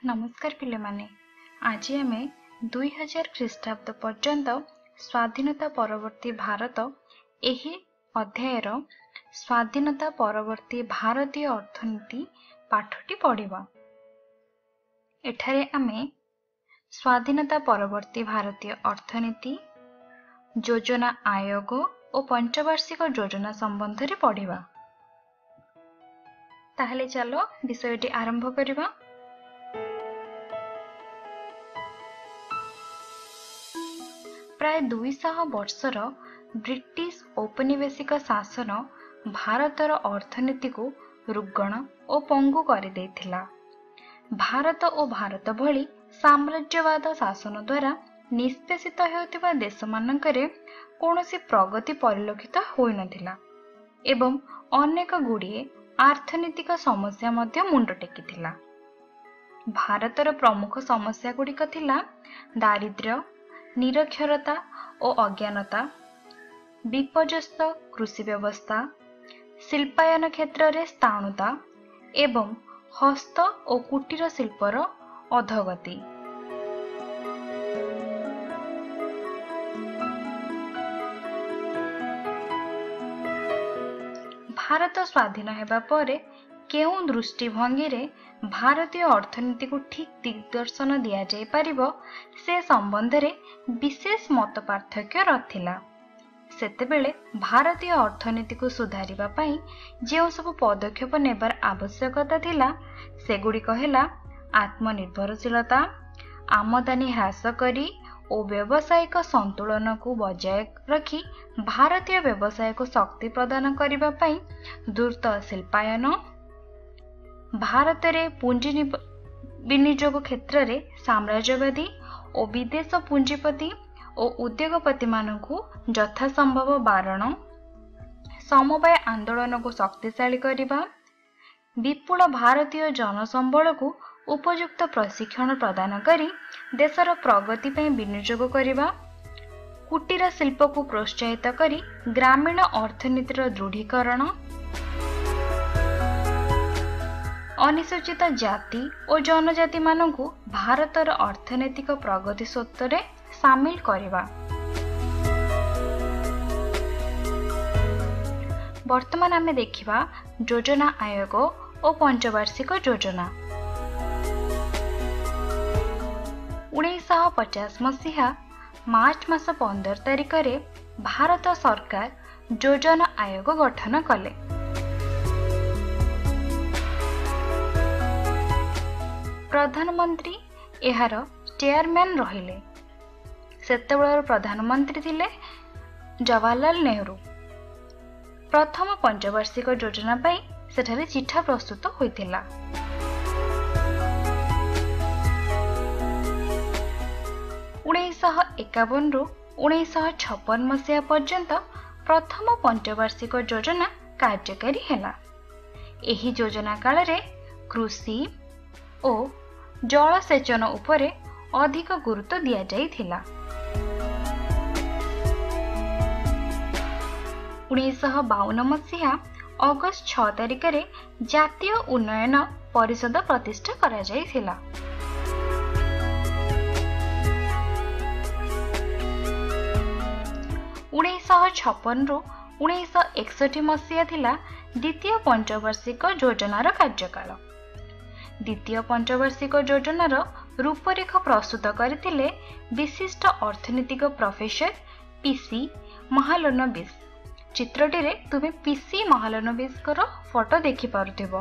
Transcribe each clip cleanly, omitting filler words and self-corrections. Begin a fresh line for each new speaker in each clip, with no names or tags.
नमस्कार पिले माने आज आमे 2000 ख्रीष्टाब्द पर्यंत स्वाधीनता परवर्ती भारत एही अध्यायर स्वाधीनता परवर्ती भारतीय अर्थनीति पाठटी पढ़िबा। एठारे आमे स्वाधीनता परवर्ती भारतीय अर्थनीति योजना आयोग और पंचवार्षिक योजना संबंध रे पढ़िबा। ताहले चलो विषयटी आरंभ करिबा। प्राय 200 वर्षर ब्रिटिश औपनिवेशिक शासन भारतर अर्थनीति को रुग्ण और पंगु कर देथिला। भारत और भारत भली साम्राज्यवाद शासन द्वारा निष्पेषित हेउथिबा देश मानकरे कोनोसी प्रगति परिलक्षित होई नथिला एवं अनेक गुड़िए आर्थनैतिक समस्या मध्य मुंड टेकिथिला। भारतर प्रमुख समस्या गुड़िक थिला दारिद्र्य, निरक्षरता और अज्ञानता, विपर्यस्त कृषि व्यवस्था, शिल्पायन क्षेत्र में स्थाणुता एवं हस्त और कुटीर शिल्पर अधोगति। भारत स्वाधीन हेबा परे केउं दृष्टिभंगी रे भारतीय अर्थनीति को ठीक दिग्दर्शन दिया जाय परिबो से संबंध रे विशेष मत पार्थक्य रथिला। सेतेबेले भारतीय अर्थनीति को सुधारिबा पई जे सब पदक्षेप नेबार आवश्यकता थिला सेगुडी कहेला आत्मनिर्भरशीलता, आमदानी ह्रास करी और व्यावसायिक संतुलन को बजाय रखी भारतीय व्यवसाय को शक्ति प्रदान करिबा पई द्रुत शिल्पायन, भारत रे पूंजी विनियोग क्षेत्र रे साम्राज्यवादी और विदेश पूंजीपति और उद्योगपति मानकु यथासंभव बारण, समवाय आंदोलन को शक्तिशाली करिबा, विपुल भारतीय जनसंबल को उपयुक्त प्रशिक्षण प्रदान करी देशर प्रगति पे विनियोग करिबा, कुटीर शिल्प को प्रोत्साहित करी ग्रामीण अर्थनीतिर दृढ़ीकरण, अनुसूचित जाति और जनजाति मानकु भारतर अर्थनैतिक प्रगति सूत्रे शामिल करिबा। वर्तमान आमे देखिबा योजना आयोग और पंचवार्षिक योजना। 1950 मसीहा मार्च मास 15 तारिख रे भारत सरकार योजना आयोग गठन कले। प्रधानमंत्री एहार चेयरमैन रहिले। सेतेबेलर प्रधानमंत्री थिले जवाहरलाल नेहरू। प्रथम पंचवार्षिक योजना पई सेठारे चिठा प्रस्तुत होइथिला। 1951 रु 1956 मसीहा पर्यंत प्रथम पंचवार्षिक योजना कार्यकारी हेला। एही योजना काल रे कृषि और जलसेचन उपरे अधिक गुरुत्व दिया जाइथिला। 1952 मसीहा अगस्त 6 तारिख रे जातीय उन्नयन परिषद प्रतिष्ठा करा जाइथिला। 1956 रु 1961 मसीहा थिला द्वितीय पंचवार्षिक योजनार कार्यकाल। द्वितीय पंचवार्षिक योजनार रूपरेख प्रस्तुत करथिले विशिष्ट अर्थनीतिक प्रोफेसर पीसी महालनोबिस। चित्रटी रे तुमे पीसी महालनोबिस कर फोटो देखि पारुथिबो।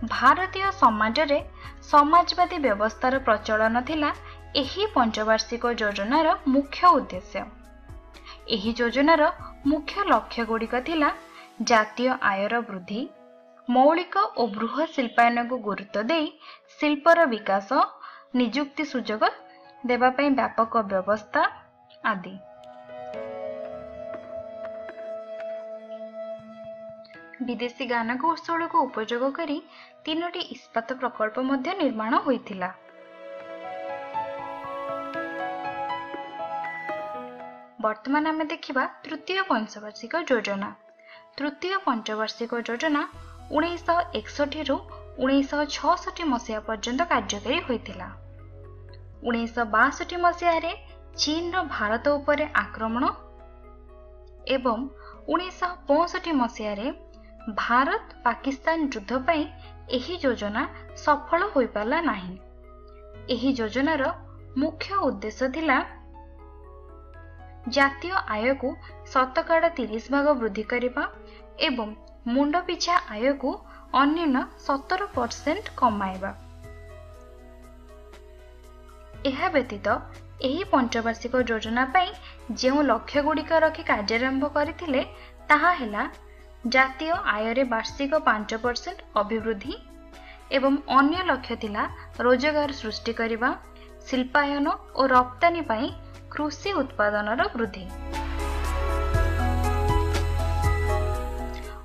भारतीय समाज रे समाजवादी व्यवस्थार प्रचलन थिला एही पंचवार्षिक योजनार मुख्य उद्देश्य। एही योजनार मुख्य लक्ष्य गुड़िक थिला जातीय आयर वृद्धि, मौलिक और बृहत शिल्पायन को गुरुत्व दे शिल्पर विकास, निजुक्ति सुजोग देबा पई व्यापक व्यवस्था आदि। विदेशी ज्ञान कौशल को उपयोग करी 3टी इस्पात प्रकल्प मध्य निर्माण होइथिला। वर्तमान आमे देखिबा तृतीय पंचवार्षिक योजना। तृतीय पंचवार्षिक योजना 1961 रु 1966 मसीहा पर्यंत कार्यकारी होइतिला। 1962 मसीह चीन रो भारत उपरे आक्रमण एवं 1965 मसीह भारत पाकिस्तान युद्ध पई एही योजना सफल होई पाला नाही। एही योजनार मुख्य उद्देश्य थिला जातीय आय को शतकड़ा 30 भाग वृद्धि करिबा एवं मुंड पिछा आय को अन्यून 17% कमाइबा। एहा व्यतीत एही पंचवार्षिक योजना पई जेउ लक्ष्य गुड़िक रखी कार्यारंभ करथिले ताहा हेला जातीय आय रे वार्षिक 5% अभिवृद्धि एवं अन्य लक्ष्य थिला रोजगार सृष्टि करिबा, शिल्पायन और रप्तानी पई कृषि उत्पादन वृद्धि।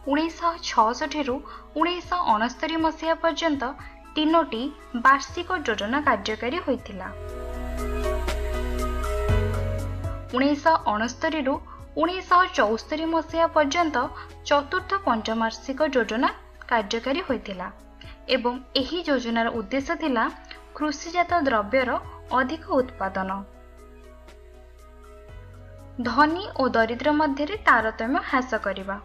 1966 रु 1969 मसीहा पर्यंत तीनोटी वार्षिक योजना कार्यकारी होइतिला। 1969 रु 1974 मसीहा पर्यंत चतुर्थ पंचवार्षिक योजना कार्यकारी होइतिला एवं एही योजनार उद्देश्य थिला कृषिजात द्रव्यर अधिक उत्पादन, धनी और दरिद्र मध्य तारतम्य ह्रास करिबा।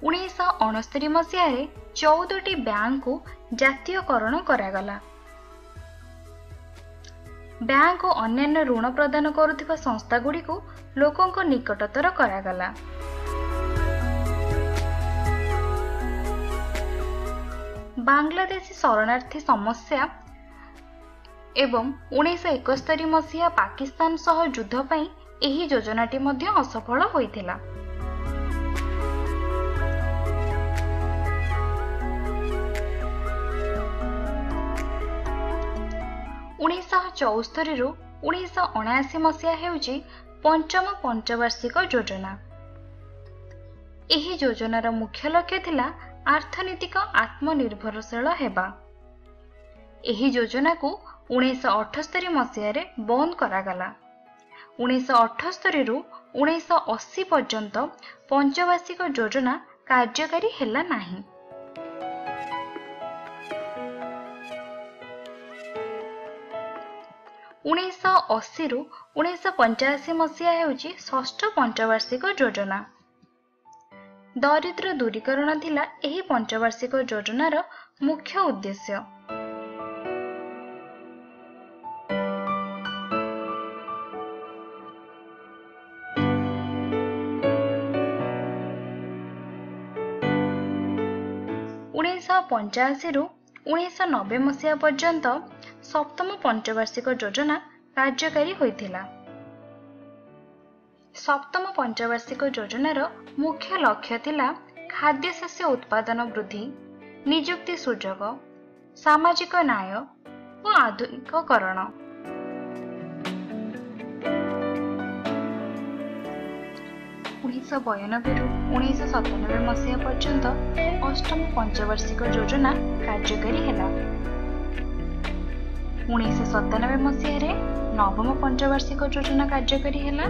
1969 मसीह 14टी बैंक को जातीयकरण करागला। बैंक और अन्य ऋण प्रदान करुथिबा संस्था गुडी को लोकों को निकटतर करागला। बांग्लादेशी शरणार्थी समस्या एवं 1971 मसीहा पाकिस्तान सह युद्ध पई एही योजनाटी मध्य असफल होइथिला। 1974 रु 1979 मसीहा हेउची पंचम पंचवार्षिक योजना। एही योजनार मुख्य लक्ष्य थिला आर्थनैतिक आत्मनिर्भरशील हेबा। एही योजना को 1978 मसीह बंद करागला। 1978 रु 1980 पर्यंत पंचवार्षिक योजना कार्यकारी हेला नाही। 1980 रु 1985 मसीहा हेउची षष्ठ पंचवार्षिक योजना। दरिद्र दूरीकरण थिला एही पंचवार्षिक योजनार मुख्य उद्देश्य। रु 1990 मसीहा पर्यंत सप्तम पंचवार्षिक योजना कार्यकारी होइथिला। सप्तम पंचवार्षिक योजनार मुख्य लक्ष्य थिला खाद्य शस्य उत्पादन वृद्धि, नियुक्ति सुजोग, सामाजिक न्याय और आधुनिकीकरण। 1992 रु 1997 मसीहा पर्यंत अष्टम पंचवार्षिक योजना कार्यकारी हेला। 1997 मसीह नवम पंचवार्षिक योजना कार्यकारी हेला,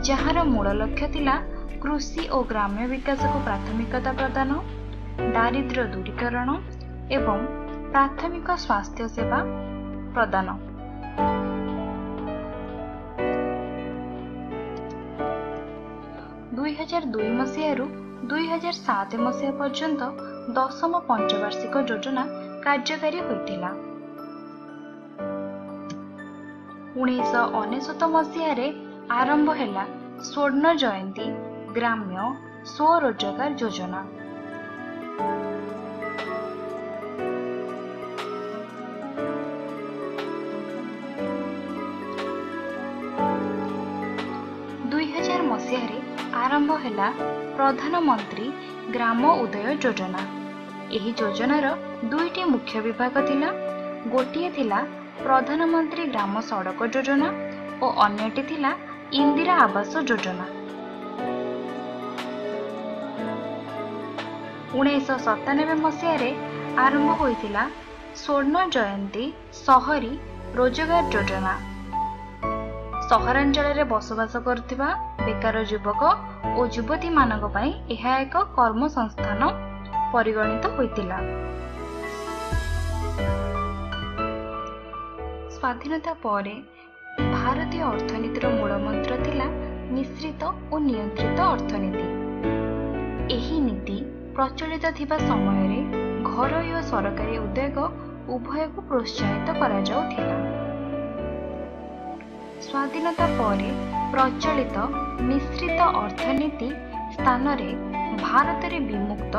जहार मूल लक्ष्य थिला कृषि और ग्राम्य विकास को प्राथमिकता प्रदान, दारिद्र्य दूरीकरण एवं प्राथमिक स्वास्थ्य सेवा प्रदान। 2002 मसीह रु 2007 मसीहा पर्यंत दशम पंचवार्षिक योजना कार्यकारी होइथिला। 1999 मसीह आरंभ हेला स्वर्ण जयंती ग्राम्य स्वरोजगार योजना। मसीह आरंभ हेला प्रधानमंत्री ग्राम उदय योजना। एही योजनार दुईटी मुख्य विभाग थिला, गोटिए थिला प्रधानमंत्री ग्राम सड़क योजना और अन्यटी थिला इंदिरा आवास योजना। 1997 मसीह आरंभ होइथिला स्वर्ण जयंती शहरी रोजगार योजना। सहरांचल रे बसवास करथिबा बेकार युवक और युवती मानक पई एहा एक कर्म संस्थान ପରିଗଣିତ ହୋଇଥିଲା। ସ୍ୱାଧୀନତା ପରେ ଭାରତୀୟ ଅର୍ଥନୀତିର ମୂଳମନ୍ତ୍ର ଥିଲା ମିଶ୍ରିତ ଓ ନିୟନ୍ତ୍ରିତ ଅର୍ଥନୀତି। ଏହି ନୀତି ପ୍ରଚଳିତ ଥିବା ସମୟରେ ଘରୋଇ ଓ ସରକାରୀ ଉଦ୍ୟୋଗ ଉଭୟକୁ ପ୍ରୋତ୍ସାହିତ କରାଯାଉଥିଲା। ସ୍ୱାଧୀନତା ପରେ ପ୍ରଚଳିତ ମିଶ୍ରିତ ଅର୍ଥନୀତି ସ୍ଥାନରେ ଭାରତରେ ବିମୁକ୍ତ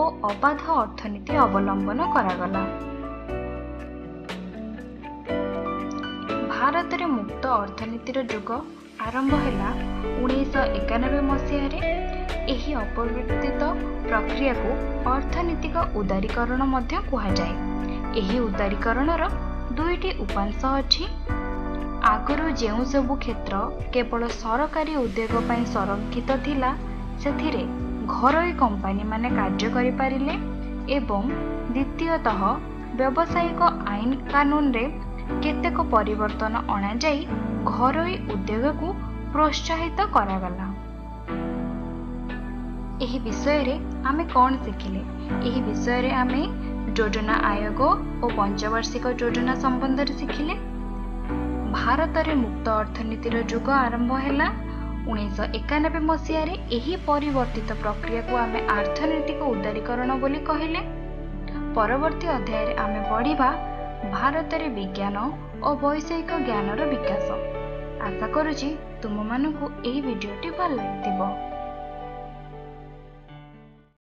ଓ ଅବାଧ ଅର୍ଥନୀତି ଅବଲମ୍ବନ କରାଗଲା। ଭାରତରେ ମୁକ୍ତ ଅର୍ଥନୀତିର ଯୁଗ ଆରମ୍ଭ ହେଲା 1991 ମସିହାରେ। ଏହି ଅପରିବର୍ତ୍ତିତ ପ୍ରକ୍ରିୟାକୁ ଅର୍ଥନୈତିକ ଉଦାରୀକରଣ ମଧ୍ୟ କୁହାଯାଏ। ଏହି ଉଦାରୀକରଣର ଦୁଇଟି ଉପାଂଶ ଅଛି। ଆଗରୁ ଯେଉଁ ସବୁ କ୍ଷେତ୍ର କେବଳ ସରକାରୀ ଉଦ୍ୟୋଗ ପାଇଁ ସଂରକ୍ଷିତ ଥିଲା, ସେଥିରେ ଘରୋଇ କମ୍ପାନୀମାନେ କାର୍ଯ୍ୟ କରିପାରିଲେ ଏବଂ ଦ୍ୱିତୀୟତଃ ବ୍ୟବସାୟିକ ଆଇନ କାନୁନରେ କେତେକ ପରିବର୍ତ୍ତନ ଅଣାଯାଇ ଘରୋଇ ଉଦ୍ୟୋଗକୁ ପ୍ରୋତ୍ସାହିତ କରାଗଲା। ଏହି ବିଷୟରେ ଆମେ କ'ଣ ଶିଖିଲେ? ଏହି ବିଷୟରେ ଆମେ ଯୋଜନା ଆୟୋଗ ଓ ପଞ୍ଚବାର୍ଷିକ ଯୋଜନା ସମ୍ବନ୍ଧରେ ଶିଖିଲେ। ଭାରତରେ ମୁକ୍ତ ଅର୍ଥନୀତିର ଯୁଗ ଆରମ୍ଭ ହେଲା 1991 ମସିହାରେ। ଏହି ପରିବର୍ତ୍ତିତ ପ୍ରକ୍ରିୟାକୁ ଆମେ ଅର୍ଥନୈତିକ ଉଦାରୀକରଣ ବୋଲି କହିଲେ। ପରବର୍ତ୍ତୀ ଅଧ୍ୟାୟରେ ଆମେ ପଢ଼ିବା ଭାରତରେ ବିଜ୍ଞାନ ଓ ବୈଷୟିକ ଜ୍ଞାନର ବିକାଶ। ଆଶା କରୁଛି ତୁମମାନଙ୍କୁ ଏହି ଭିଡ଼ିଓଟି ଭଲ ଲାଗିଥିବ।